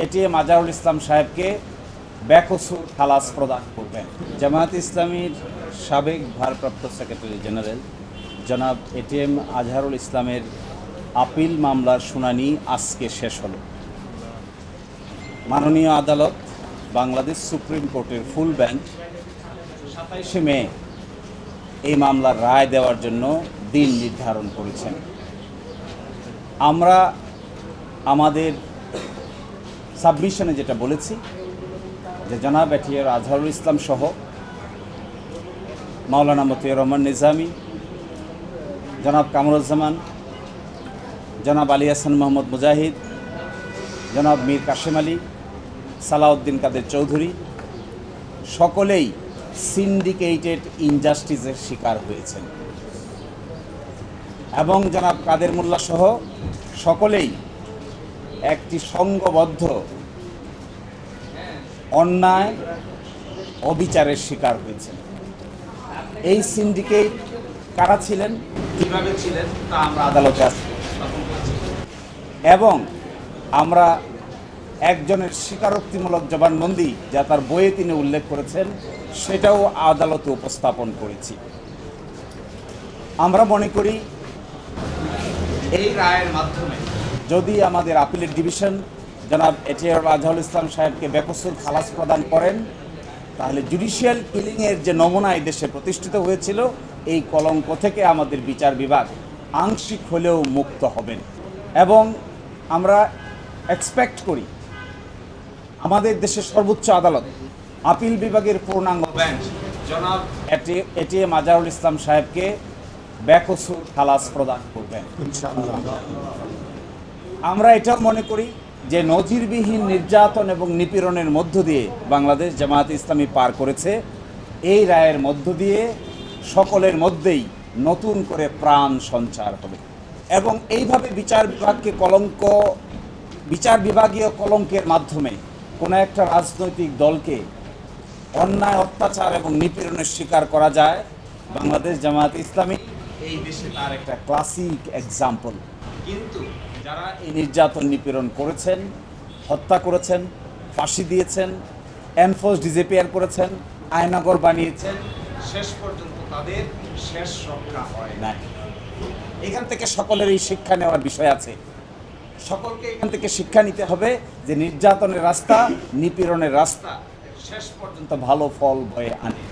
ATM Azharul Islam সাহেবকে বেকসুর খালাস প্রদান করবেন। জামায়াত ইসলামীর সাবেক ভারপ্রাপ্ত সেক্রেটারি জেনারেল জনাব এটিএম আজহারুল ইসলামের আপিল মামলার শুনানি আজকে শেষ হলো। মাননীয় আদালত বাংলাদেশ সুপ্রিম কোর্টের ফুল বেঞ্চ 27শে মে এই মামলার রায় দেওয়ার জন্য দিন নির্ধারণ করেছেন। আমরা আমাদের সাবমিশনে যেটা বলেছি যে জনাব এটিএম আজহারুল ইসলাম সহ মাওলানা মতিউর রহমান নিজামী, জনাব কামরুজ্জামান, জনাব আলী হাসান মোহাম্মদ মুজাহিদ, জনাব মীর কাশেম আলী, সালাউদ্দিন কাদের চৌধুরী সকলেই সিন্ডিকেটেড ইনজাস্টিসের শিকার হয়েছেন এবং জনাব কাদের মোল্লা সহ সকলেই একটি সংঘবদ্ধ অন্যায় অবিচারের শিকার হয়েছেন। এই সিন্ডিকেট কারা ছিলেন, কীভাবে ছিলেন তা আমরা আদালতে এবং আমরা একজনের স্বীকারোক্তিমূলক জবানবন্দি যা তার বইয়ে তিনি উল্লেখ করেছেন সেটাও আদালতে উপস্থাপন করেছি। আমরা মনে করি এই রায়ের মাধ্যমে যদি আমাদের আপিলের ডিভিশন জনাব এটিএম আজহারুল ইসলাম সাহেবকে বেকসুর খালাস প্রদান করেন তাহলে জুডিশিয়াল কিলিংয়ের যে নমুনা এই দেশে প্রতিষ্ঠিত হয়েছিল এই কলঙ্ক থেকে আমাদের বিচার বিভাগ আংশিক হলেও মুক্ত হবেন এবং আমরা এক্সপেক্ট করি আমাদের দেশের সর্বোচ্চ আদালত আপিল বিভাগের পূর্ণাঙ্গ বেঞ্চ জনাব এটিএম আজহারুল ইসলাম সাহেবকে বেকসুর খালাস প্রদান করবেন ইনশাআল্লাহ। আমরা এটাও মনে করি যে নজিরবিহীন নির্যাতন এবং নিপীড়নের মধ্য দিয়ে বাংলাদেশ জামায়াত ইসলামী পার করেছে, এই রায়ের মধ্য দিয়ে সকলের মধ্যেই নতুন করে প্রাণ সঞ্চার হবে এবং এইভাবে বিচার বিভাগীয় কলঙ্কের মাধ্যমে কোনো একটা রাজনৈতিক দলকে অন্যায় অত্যাচার এবং নিপীড়নের শিকার করা যায়। বাংলাদেশ জামায়াত ইসলামী এই দেশে তার একটা ক্লাসিক এক্সাম্পল। কিন্তু যারা এই নির্যাতন নিপীড়ন করেছেন, হত্যা করেছেন, ফাঁসি দিয়েছেন, এনফোর্স ডিসঅ্যাপিয়ার করেছেন, আয়নাগর বানিয়েছেন, শেষ পর্যন্ত তাদের শেষ রক্ষা হয় নাই। এখান থেকে সকলের এই শিক্ষা নেওয়ার বিষয় আছে। সকলকে এখান থেকে শিক্ষা নিতে হবে যে নির্যাতনের রাস্তা, নিপীড়নের রাস্তা শেষ পর্যন্ত ভালো ফল বয়ে আনে।